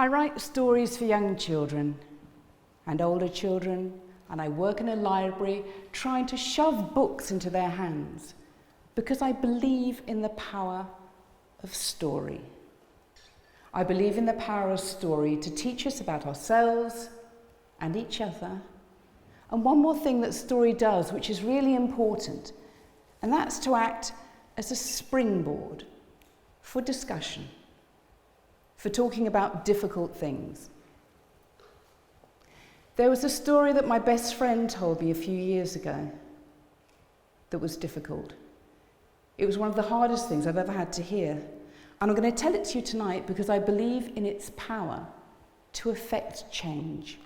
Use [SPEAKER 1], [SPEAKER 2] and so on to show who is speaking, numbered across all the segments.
[SPEAKER 1] I write stories for young children and older children, and I work in a library trying to shove books into their hands because I believe in the power of story. I believe in the power of story to teach us about ourselves and each other. And one more thing that story does, which is really important, and that's to act as a springboard for discussion, for talking about difficult things. There was a story that my best friend told me a few years ago that was difficult. It was one of the hardest things I've ever had to hear. And I'm going to tell it to you tonight because I believe in its power to effect change.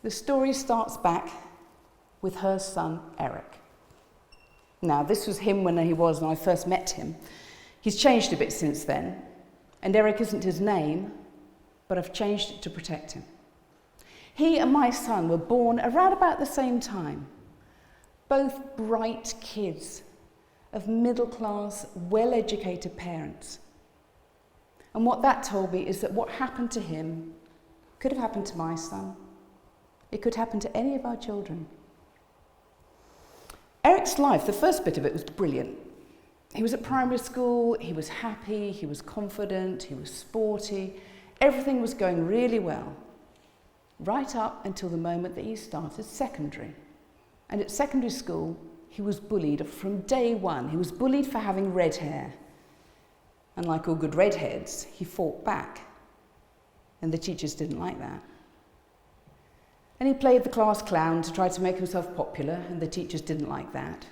[SPEAKER 1] The story starts back with her son, Eric. Now, this was him when I first met him. He's changed a bit since then, and Eric isn't his name, but I've changed it to protect him. He and my son were born around about the same time, both bright kids of middle-class, well-educated parents. And what that told me is that what happened to him could have happened to my son. It could happen to any of our children. Eric's life, the first bit of it was brilliant. He was at primary school, he was happy, he was confident, he was sporty. Everything was going really well, right up until the moment that he started secondary. And at secondary school, he was bullied from day one. He was bullied for having red hair. And like all good redheads, he fought back. And the teachers didn't like that. And he played the class clown to try to make himself popular, and the teachers didn't like that.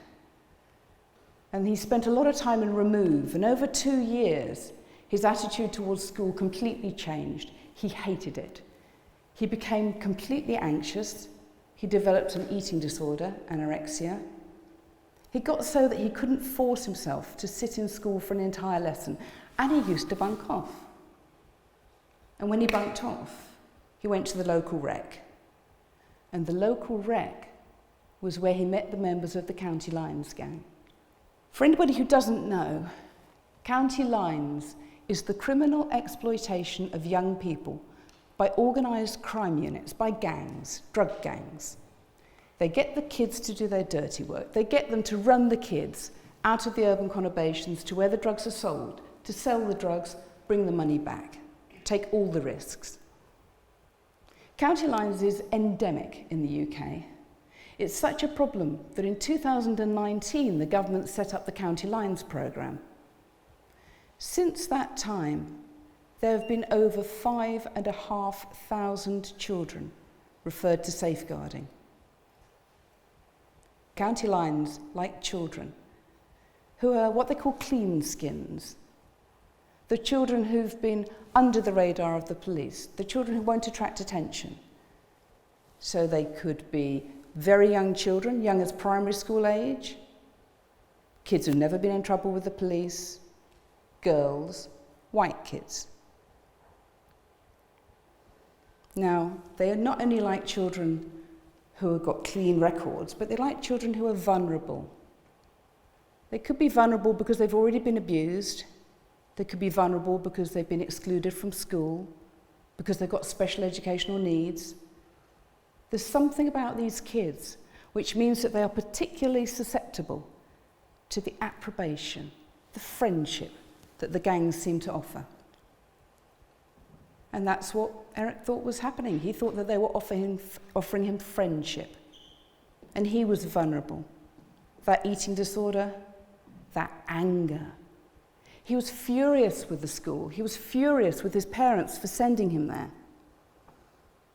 [SPEAKER 1] And he spent a lot of time in remove, and over 2 years, his attitude towards school completely changed. He hated it. He became completely anxious. He developed an eating disorder, anorexia. He got so that he couldn't force himself to sit in school for an entire lesson, and he used to bunk off. And when he bunked off, he went to the local rec. And the local rec was where he met the members of the County Lines gang. For anybody who doesn't know, County Lines is the criminal exploitation of young people by organised crime units, by gangs, drug gangs. They get the kids to do their dirty work. They get them to run the kids out of the urban conurbations to where the drugs are sold, to sell the drugs, bring the money back, take all the risks. County Lines is endemic in the UK. It's such a problem that in 2019 the government set up the County Lines programme. Since that time, there have been over 5,500 children referred to safeguarding. County Lines like children who are what they call clean skins. The children who've been under the radar of the police, the children who won't attract attention. So they could be very young children, young as primary school age, kids who've never been in trouble with the police, girls, white kids. Now, they are not only like children who have got clean records, but they're like children who are vulnerable. They could be vulnerable because they've already been abused. They could be vulnerable because they've been excluded from school, because they've got special educational needs. There's something about these kids which means that they are particularly susceptible to the approbation, the friendship that the gangs seem to offer. And that's what Eric thought was happening. He thought that they were offering him friendship. And he was vulnerable. That eating disorder, that anger. He was furious with the school. He was furious with his parents for sending him there.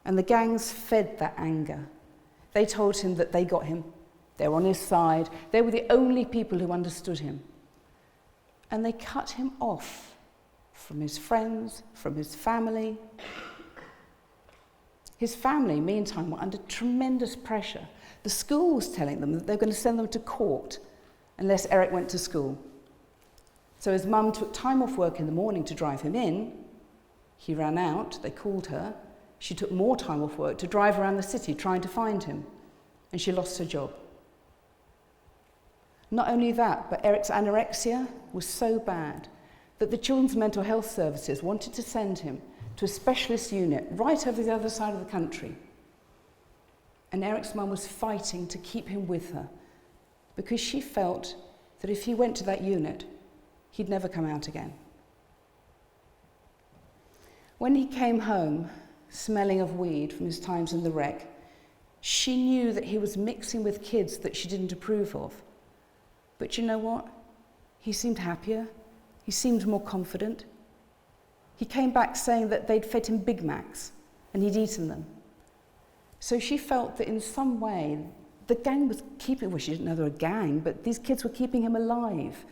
[SPEAKER 1] And the gangs fed that anger. They told him that they got him. They were on his side. They were the only people who understood him. And they cut him off from his friends, from his family. His family, meantime, were under tremendous pressure. The school was telling them that they were going to send them to court unless Eric went to school. So his mum took time off work in the morning to drive him in. He ran out, they called her. She took more time off work to drive around the city trying to find him, and she lost her job. Not only that, but Eric's anorexia was so bad that the Children's Mental Health Services wanted to send him to a specialist unit right over the other side of the country. And Eric's mum was fighting to keep him with her because she felt that if he went to that unit, he'd never come out again. When he came home, smelling of weed from his times in the rec, she knew that he was mixing with kids that she didn't approve of. But you know what? He seemed happier. He seemed more confident. He came back saying that they'd fed him Big Macs and he'd eaten them. So she felt that in some way, the gang was keeping, well, she didn't know they were a gang, but these kids were keeping him alive.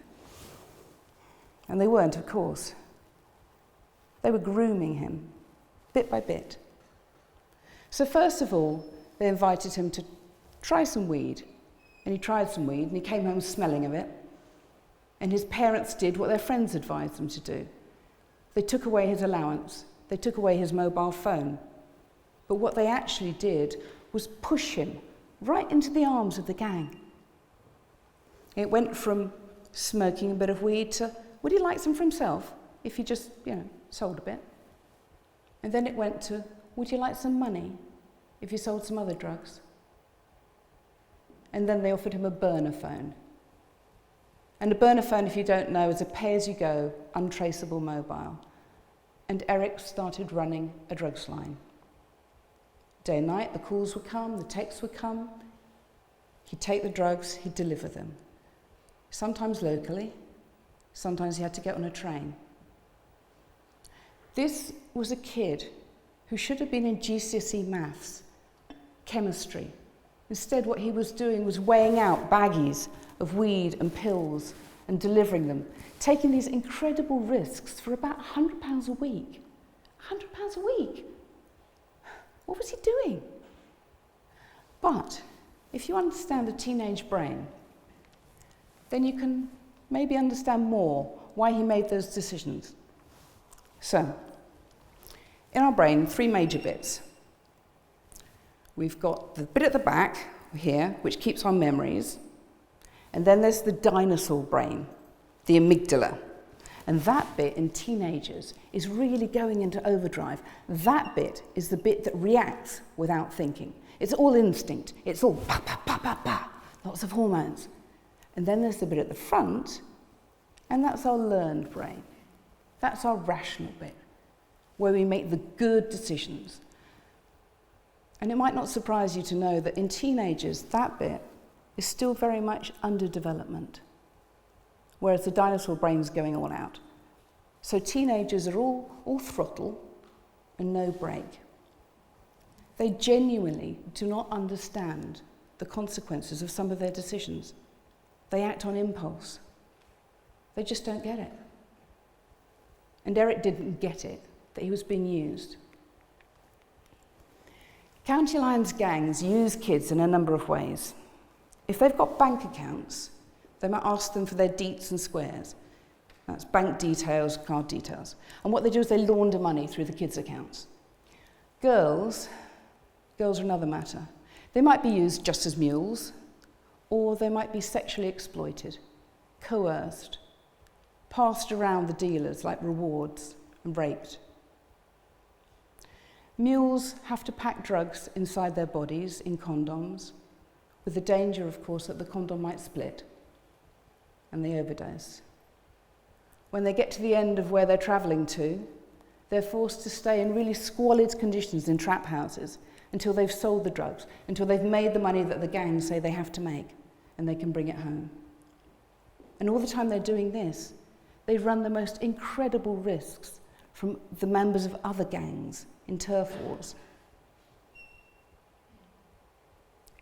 [SPEAKER 1] And they weren't, of course. They were grooming him, bit by bit. So first of all, they invited him to try some weed. And he tried some weed, and he came home smelling of it. And his parents did what their friends advised them to do. They took away his allowance. They took away his mobile phone. But what they actually did was push him right into the arms of the gang. It went from smoking a bit of weed to, would he like some for himself if he just, sold a bit? And then it went to, would you like some money if you sold some other drugs? And then they offered him a burner phone. And a burner phone, if you don't know, is a pay-as-you-go, untraceable mobile. And Eric started running a drugs line. Day and night, the calls would come, the texts would come. He'd take the drugs, he'd deliver them. Sometimes locally, sometimes he had to get on a train. This was a kid who should have been in GCSE maths, chemistry. Instead, what he was doing was weighing out baggies of weed and pills and delivering them, taking these incredible risks for about £100 a week. £100 a week. What was he doing? But if you understand a teenage brain, then you can maybe understand more why he made those decisions. So, in our brain, 3 major bits. We've got the bit at the back here, which keeps our memories. And then there's the dinosaur brain, the amygdala. And that bit in teenagers is really going into overdrive. That bit is the bit that reacts without thinking. It's all instinct. It's all pa, pa, pa, pa, pa, lots of hormones. And then there's the bit at the front, and that's our learned brain. That's our rational bit, where we make the good decisions. And it might not surprise you to know that in teenagers, that bit is still very much under development, whereas the dinosaur brain's going all out. So teenagers are all throttle and no brake. They genuinely do not understand the consequences of some of their decisions. They act on impulse. They just don't get it. And Eric didn't get it, that he was being used. County Lines gangs use kids in a number of ways. If they've got bank accounts, they might ask them for their deets and squares. That's bank details, card details. And what they do is they launder money through the kids' accounts. Girls are another matter. They might be used just as mules, or they might be sexually exploited, coerced, passed around the dealers like rewards, and raped. Mules have to pack drugs inside their bodies in condoms, with the danger, of course, that the condom might split and they overdose. When they get to the end of where they're travelling to, they're forced to stay in really squalid conditions in trap houses until they've sold the drugs, until they've made the money that the gangs say they have to make, and they can bring it home. And all the time they're doing this, they run the most incredible risks from the members of other gangs in turf wars.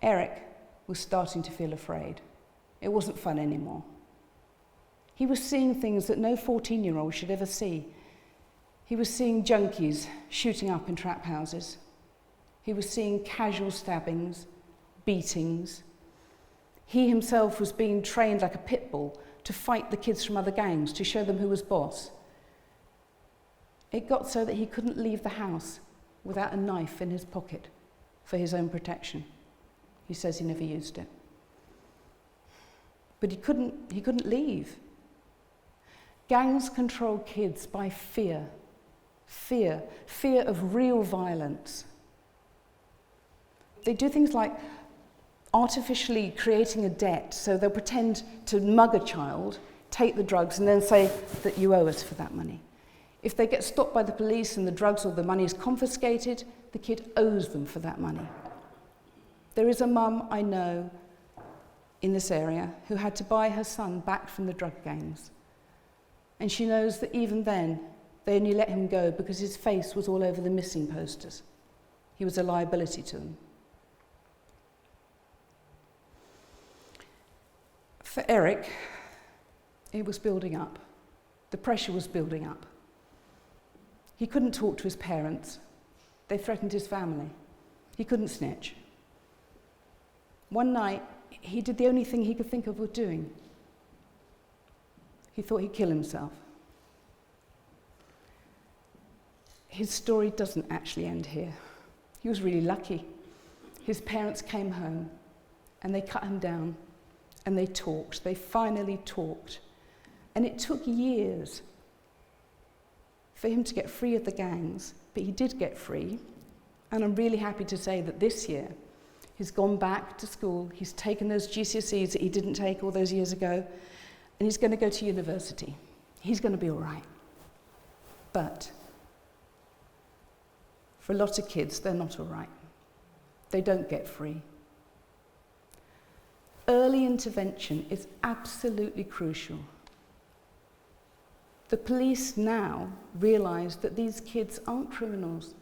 [SPEAKER 1] Eric was starting to feel afraid. It wasn't fun anymore. He was seeing things that no 14-year-old should ever see. He was seeing junkies shooting up in trap houses. He was seeing casual stabbings, beatings. He himself was being trained like a pit bull to fight the kids from other gangs, to show them who was boss. It got so that he couldn't leave the house without a knife in his pocket for his own protection. He says he never used it. But he couldn't leave. Gangs control kids by fear. Fear of real violence. They do things like artificially creating a debt, so they'll pretend to mug a child, take the drugs, and then say that you owe us for that money. If they get stopped by the police and the drugs or the money is confiscated, the kid owes them for that money. There is a mum I know in this area who had to buy her son back from the drug gangs. And she knows that even then, they only let him go because his face was all over the missing posters. He was a liability to them. For Eric, it was building up. The pressure was building up. He couldn't talk to his parents. They threatened his family. He couldn't snitch. One night, he did the only thing he could think of doing. He thought he'd kill himself. His story doesn't actually end here. He was really lucky. His parents came home and they cut him down and they talked. They finally talked. And it took years for him to get free of the gangs, but he did get free. And I'm really happy to say that this year, he's gone back to school, he's taken those GCSEs that he didn't take all those years ago, and he's going to go to university. He's going to be all right. But for a lot of kids, they're not all right. They don't get free. Early intervention is absolutely crucial. The police now realise that these kids aren't criminals.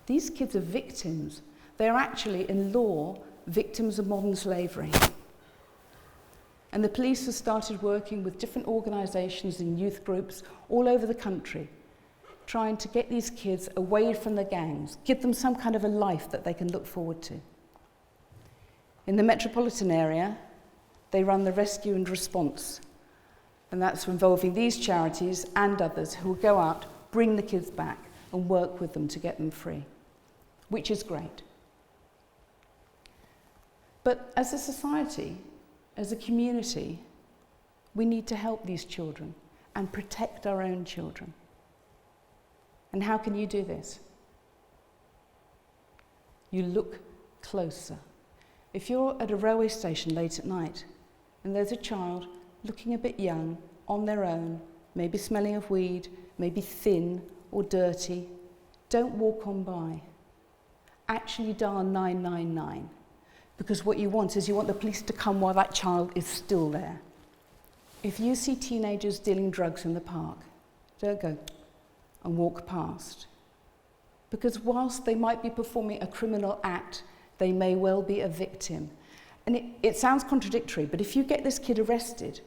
[SPEAKER 1] These kids are victims. They are actually, in law, victims of modern slavery. And the police have started working with different organisations and youth groups all over the country, trying to get these kids away from the gangs, give them some kind of a life that they can look forward to. In the metropolitan area, they run the Rescue and Response, and that's involving these charities and others who will go out, bring the kids back, and work with them to get them free, which is great. But as a society, as a community, we need to help these children and protect our own children. And how can you do this? You look closer. If you're at a railway station late at night and there's a child looking a bit young, on their own, maybe smelling of weed, maybe thin or dirty, don't walk on by. Actually dial 999, because what you want is you want the police to come while that child is still there. If you see teenagers dealing drugs in the park, don't go and walk past. Because whilst they might be performing a criminal act, they may well be a victim. And it sounds contradictory, but if you get this kid arrested,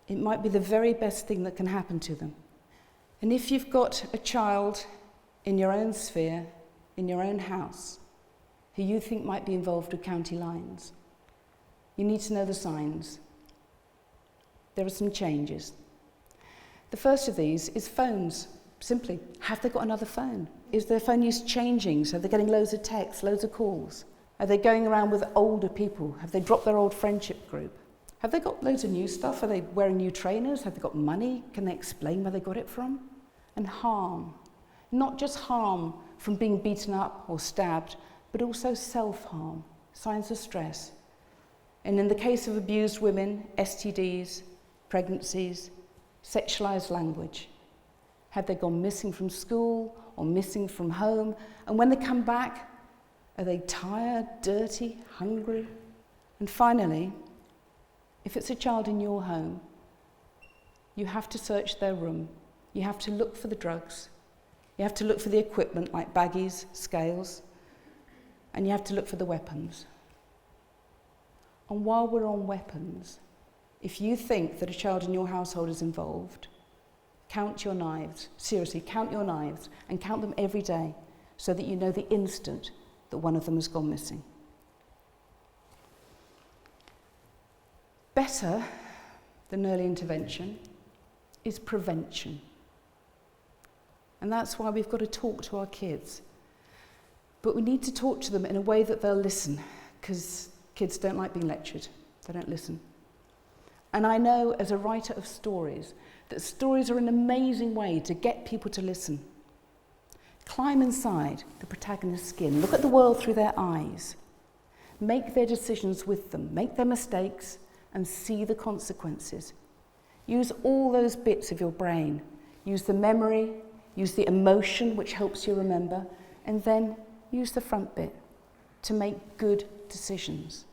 [SPEAKER 1] it might be the very best thing that can happen to them. And if you've got a child in your own sphere, in your own house, who you think might be involved with county lines, you need to know the signs. There are some changes. The first of these is phones. Simply, have they got another phone? Is their phone use changing, so they're getting loads of texts, loads of calls? Are they going around with older people? Have they dropped their old friendship group? Have they got loads of new stuff? Are they wearing new trainers? Have they got money? Can they explain where they got it from? And harm. Not just harm from being beaten up or stabbed, but also self-harm, signs of stress. And in the case of abused women, STDs, pregnancies, sexualized language. Have they gone missing from school or missing from home? And when they come back, are they tired, dirty, hungry? And finally, if it's a child in your home, you have to search their room. You have to look for the drugs. You have to look for the equipment like baggies, scales, and you have to look for the weapons. And while we're on weapons, if you think that a child in your household is involved, count your knives. Seriously, count your knives and count them every day so that you know the instant that one of them has gone missing. Better than early intervention is prevention. And that's why we've got to talk to our kids. But we need to talk to them in a way that they'll listen, because kids don't like being lectured. They don't listen. And I know as a writer of stories that stories are an amazing way to get people to listen. Climb inside the protagonist's skin, look at the world through their eyes, make their decisions with them, make their mistakes and see the consequences. Use all those bits of your brain. Use the memory, use the emotion which helps you remember, and then use the front bit to make good decisions.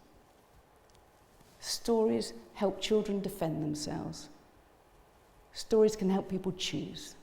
[SPEAKER 1] Stories help children defend themselves. Stories can help people choose.